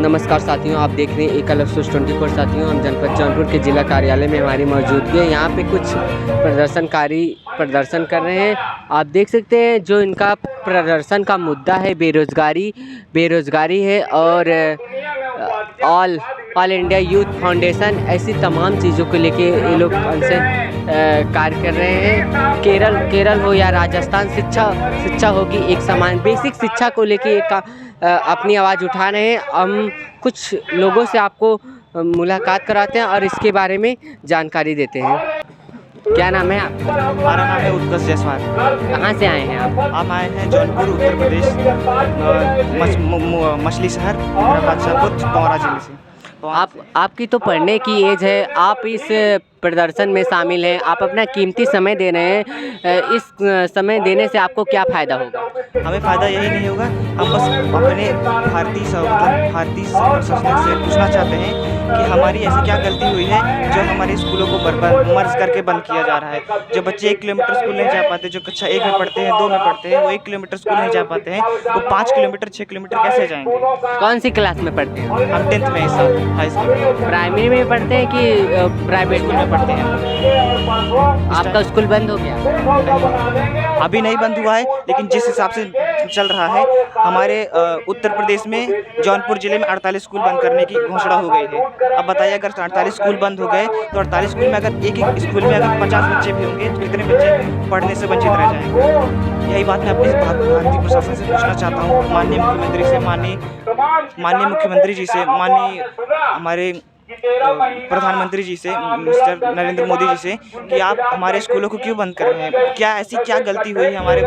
नमस्कार साथियों, आप देख रहे हैं एकल अफसोस 24। साथियों, हम जनपद जौनपुर के जिला कार्यालय में हमारी मौजूदगी है। यहाँ पे कुछ प्रदर्शनकारी प्रदर्शन कर रहे हैं। आप देख सकते हैं जो इनका प्रदर्शन का मुद्दा है बेरोज़गारी है और ऑल इंडिया यूथ फाउंडेशन ऐसी तमाम चीज़ों को लेके ये लोग उनसे कार्य कर रहे हैं। केरल हो या राजस्थान, शिक्षा होगी एक समान, बेसिक शिक्षा को लेके अपनी आवाज़ उठा रहे हैं। हम कुछ लोगों से आपको मुलाकात कराते हैं और इसके बारे में जानकारी देते हैं। क्या नाम है आपका? हमारा नाम है उत्कर्ष जायसवाल। कहाँ से आए हैं आप? हम आए हैं जौनपुर उत्तर प्रदेश, मछली शहर बादशाहपुर पौरा जिले से। तो आपकी तो पढ़ने की एज है, आप इस प्रदर्शन में शामिल हैं, आप अपना कीमती समय दे रहे हैं। इस समय देने से आपको क्या फ़ायदा होगा? हमें फ़ायदा यही नहीं होगा। हम बस अपने भारतीय प्रशासनिक से पूछना चाहते हैं कि हमारी ऐसी क्या गलती हुई है जो हमारे स्कूलों को मर्ज करके बंद किया जा रहा है। जो बच्चे 1 किलोमीटर स्कूल नहीं जा पाते, जो कक्षा 1 में पढ़ते हैं, 2 में पढ़ते हैं, वो 1 किलोमीटर स्कूल नहीं जा पाते हैं, वो 5 किलोमीटर 6 किलोमीटर कैसे जाएंगे? कौन सी क्लास में पढ़ते हैं? हम 10th में इस साल हाई स्कूल प्राइमरी में पढ़ते हैं कि प्राइवेट स्कूल में पढ़ते हैं। आपका स्कूल बंद हो गया? अभी नहीं बंद हुआ है, लेकिन जिस हिसाब से चल रहा है हमारे उत्तर प्रदेश में जौनपुर जिले में 48 स्कूल बंद करने की घोषणा हो गई है। अब बताइए, अगर 48 स्कूल बंद हो गए तो 48 स्कूल में अगर एक स्कूल में अगर 50 बच्चे भी होंगे तो कितने बच्चे पढ़ने से वंचित रह जाएंगे? यही बात मैं अपने भारतीय प्रशासन से पूछना चाहता हूँ, माननीय मुख्यमंत्री से, माननीय मुख्यमंत्री जी से, माननीय हमारे प्रधानमंत्री जी से, मिस्टर नरेंद्र मोदी जी से, कि आप हमारे स्कूलों को क्यों बंद कर रहे हैं? क्या गलती हुई है हमारे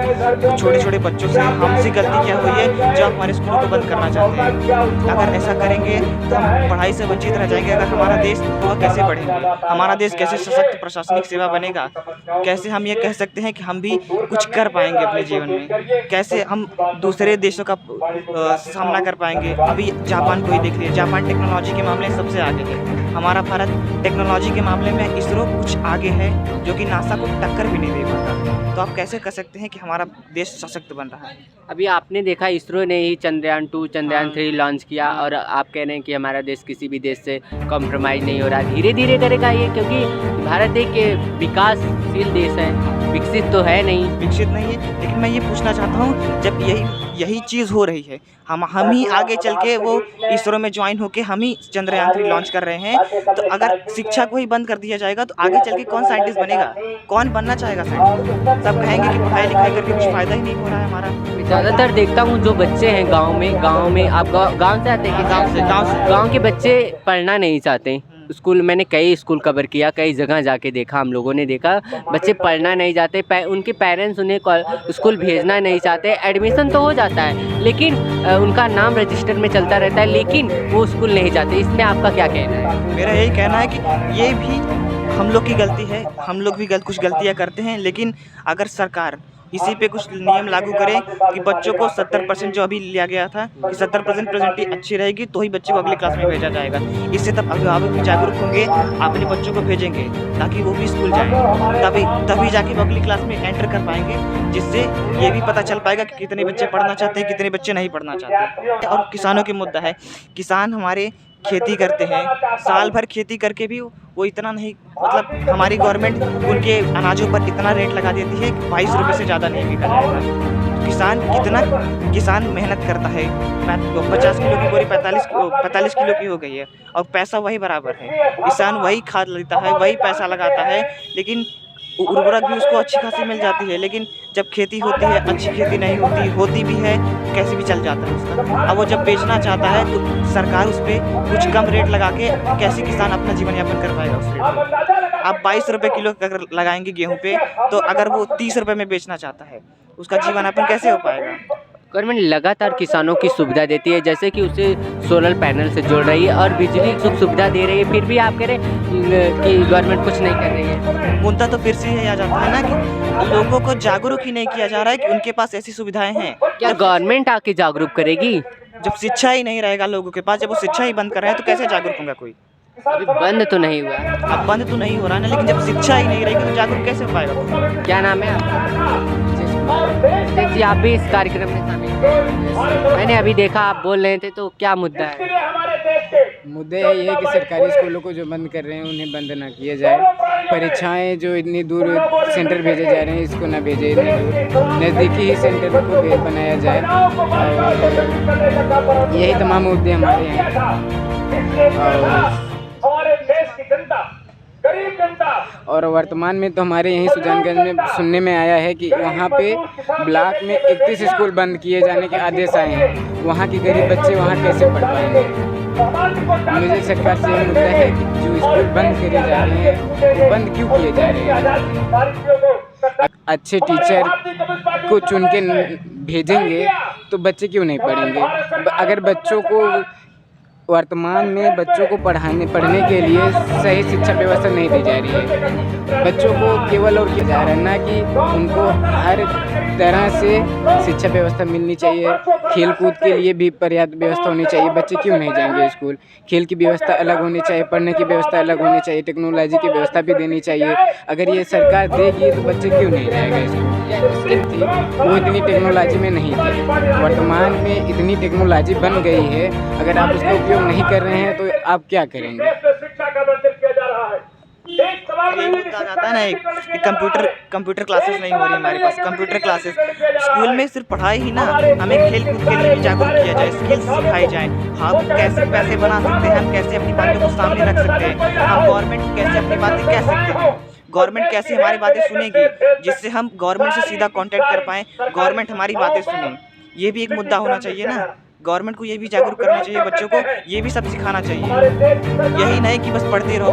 छोटे छोटे बच्चों से? हमसे गलती क्या हुई है जो आप हमारे स्कूलों को बंद करना चाहते हैं? अगर ऐसा करेंगे तो हम पढ़ाई से वंचित रह जाएंगे। अगर हमारा देश तो वह कैसे बढ़ेगा? हमारा देश कैसे सशक्त प्रशासनिक सेवा बनेगा? कैसे हम ये कह सकते हैं कि हम भी कुछ कर पाएंगे अपने जीवन में? कैसे हम दूसरे देशों का सामना कर पाएंगे? अभी जापान को ही देख लीजिए, जापान टेक्नोलॉजी के मामले में सबसे आगे है। हमारा भारत टेक्नोलॉजी के मामले में इसरो कुछ आगे है, जो कि नासा को टक्कर भी नहीं दे पाता। तो आप कैसे कह सकते हैं कि हमारा देश सशक्त बन रहा है? अभी आपने देखा इसरो ने ही चंद्रयान 2 चंद्रयान 3 लॉन्च किया और आप कह रहे हैं कि हमारा देश किसी भी देश से कॉम्प्रोमाइज़ नहीं हो रहा। धीरे धीरे करेगा ये, क्योंकि भारत एक विकासशील देश है, विकसित तो है नहीं। विकसित नहीं है, लेकिन मैं ये पूछना चाहता हूँ, जब यही चीज़ हो रही है, हम ही आगे चल के वो इसरो में ज्वाइन होके हम ही चंद्रयान 3 लॉन्च कर रहे हैं, तो अगर शिक्षा को ही बंद कर दिया जाएगा तो आगे चल के कौन साइंटिस्ट बनेगा? कौन बनना चाहेगा साइंटिस्ट? सब कहेंगे कि पढ़ाई लिखाई करके कुछ फ़ायदा ही नहीं हो रहा है हमारा। ज़्यादातर देखता हूँ जो बच्चे हैं गांव में आप गांव से आते हैं कि गांव के बच्चे पढ़ना नहीं चाहते। स्कूल मैंने कई स्कूल कवर किया, कई जगह जाके देखा, हम लोगों ने देखा बच्चे पढ़ना नहीं चाहते। उनके पेरेंट्स उन्हें स्कूल भेजना नहीं चाहते। एडमिशन तो हो जाता है लेकिन उनका नाम रजिस्टर में चलता रहता है, लेकिन वो स्कूल नहीं जाते। इसमें आपका क्या कहना है? मेरा यही कहना है कि ये भी हम लोग की गलती है, हम लोग भी कुछ गलतियाँ करते हैं, लेकिन अगर सरकार इसी पे कुछ नियम लागू करे कि बच्चों को 70% जो अभी लिया गया था कि 70% प्रेजेंटी अच्छी रहेगी तो ही बच्चे को अगली क्लास में भेजा जाएगा। इससे तब अभिभावक भी जागरूक होंगे, अपने बच्चों को भेजेंगे ताकि वो भी स्कूल जाएँ, तभी जाके वो अगली क्लास में एंटर कर पाएंगे, जिससे ये भी पता चल पाएगा कि कितने बच्चे पढ़ना चाहते हैं, कितने बच्चे नहीं पढ़ना चाहते। और किसानों के मुद्दा है, किसान हमारे खेती करते हैं, साल भर खेती करके भी वो इतना नहीं, मतलब हमारी गवर्नमेंट उनके अनाजों पर इतना रेट लगा देती है कि 22 रुपये से ज़्यादा नहीं बिका जाएगा। किसान मेहनत करता है, 50 किलो की बोरी 45 किलो की हो गई है और पैसा वही बराबर है। किसान वही खाद लेता है, वही पैसा लगाता है, लेकिन उर्वरक भी उसको अच्छी खासी मिल जाती है। लेकिन जब खेती होती है, अच्छी खेती नहीं होती भी है, कैसे भी चल जाता है उसका। अब वो जब बेचना चाहता है तो सरकार उस पर कुछ कम रेट लगा के कैसे किसान अपना जीवन यापन कर पाएगा उस रेट पर? आप 22 रुपये किलो अगर लगाएंगे गेहूँ पे, तो अगर वो 30 रुपये में बेचना चाहता है, उसका जीवन यापन कैसे हो पाएगा? गवर्नमेंट लगातार किसानों की सुविधा देती है, जैसे कि उसे सोलर पैनल से जोड़ रही है और बिजली की सुविधा दे रही है, फिर भी आप कह रहे हैं कि गवर्नमेंट कुछ नहीं कर रही है। मुद्दा तो फिर से यही आ जाता है ना कि लोगों को जागरूक ही नहीं किया जा रहा है कि उनके पास ऐसी सुविधाएं हैं। क्या गवर्नमेंट आके जागरूक करेगी? जब शिक्षा ही नहीं रहेगा लोगों के पास, जब वो शिक्षा ही बंद कर रहे हैं तो कैसे जागरूक होगा कोई? अभी बंद तो नहीं हुआ। अब बंद तो नहीं हो रहा है ना, लेकिन जब शिक्षा ही नहीं रहेगी तो जागरूक कैसे हो पाएगा? क्या नाम है आपका? जी, आप भी इस कार्यक्रम में शामिल हैं। मैंने अभी देखा आप बोल रहे थे, तो क्या मुद्दा है? मुद्दे ये है कि सरकारी स्कूलों को जो बंद कर रहे हैं उन्हें बंद ना किया जाए। परीक्षाएं जो इतनी दूर सेंटर भेजे जा रहे हैं इसको ना भेजे इतनी दूर, नज़दीकी ही सेंटर को बनाया जाए। और यही तमाम मुद्दे हमारे हैं। और वर्तमान में तो हमारे यहीं सुजानगंज में सुनने में आया है कि वहाँ पे ब्लॉक में 31 स्कूल बंद किए जाने के आदेश आए हैं। वहाँ के गरीब बच्चे वहाँ कैसे पढ़ पाएंगे? मुझे सरकार से ये मुद्दा है कि जो स्कूल बंद करे जा रहे हैं वो बंद क्यों किए जा रहे हैं? अच्छे टीचर को चुन के भेजेंगे तो बच्चे क्यों नहीं पढ़ेंगे? अगर बच्चों को वर्तमान में बच्चों को पढ़ने के लिए सही शिक्षा व्यवस्था नहीं दी जा रही है। बच्चों को केवल और किया जा रहा है, ना कि उनको हर तरह से शिक्षा व्यवस्था मिलनी चाहिए। खेल कूद के लिए भी पर्याप्त व्यवस्था होनी चाहिए। बच्चे क्यों नहीं जाएंगे स्कूल? खेल की व्यवस्था अलग होनी चाहिए, पढ़ने की व्यवस्था अलग होनी चाहिए, टेक्नोलॉजी की व्यवस्था भी देनी चाहिए। अगर ये सरकार देगी तो बच्चे क्यों नहीं जाएगा स्कूल? स्कीम थी वो इतनी टेक्नोलॉजी में नहीं थी, वर्तमान में इतनी टेक्नोलॉजी बन गई है। अगर आप उसका उपयोग नहीं कर रहे हैं तो आप क्या करेंगे? यही मुद्दा आ जाता है ना कि कंप्यूटर क्लासेस नहीं हो रही हमारे पास। कंप्यूटर क्लासेस स्कूल में सिर्फ पढ़ाई ही ना, हमें खेल कूद के लिए भी जागरूक किया जाए, स्किल्स सिखाई जाए। हम कैसे पैसे बना सकते हैं, हम कैसे अपनी बातों को सामने रख सकते हैं, हम गवर्नमेंट को कैसे अपनी बातें कह सकते हैं, गवर्नमेंट कैसे हमारी बातें सुनेगी, जिससे हम गवर्नमेंट से सीधा कांटेक्ट कर पाएँ, गवर्नमेंट हमारी बातें सुने। ये भी एक मुद्दा होना चाहिए ना। गवर्नमेंट को ये भी जागरूक करना चाहिए, बच्चों को ये भी सब सिखाना चाहिए। यही नहीं कि बस पढ़ते रहो,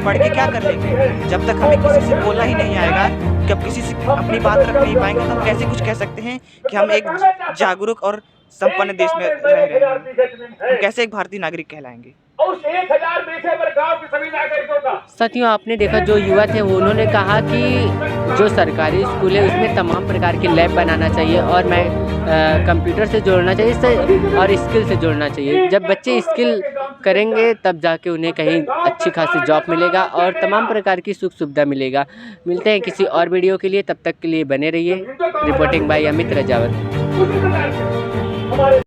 पढ़ के क्या कर लेंगे? जब तक हमें किसी से बोलना ही नहीं आएगा, जब किसी से अपनी बात रख नहीं पाएंगे तो हम कैसे कुछ कह सकते हैं कि हम एक जागरूक और संपन्न देश में रह रहे हैं? हम कैसे एक भारतीय नागरिक कहलाएंगे? साथियों, आपने देखा जो युवा थे वो उन्होंने कहा कि जो सरकारी स्कूल है उसमें तमाम प्रकार के लैब बनाना चाहिए और मैं कंप्यूटर से जोड़ना चाहिए इससे और स्किल से जोड़ना चाहिए। जब बच्चे स्किल करेंगे तब जाके उन्हें कहीं अच्छी खासी जॉब मिलेगा और तमाम प्रकार की सुख सुविधा मिलेगा। मिलते हैं किसी और वीडियो के लिए, तब तक के लिए बने रहिए। Reporting by Amit Rajawat.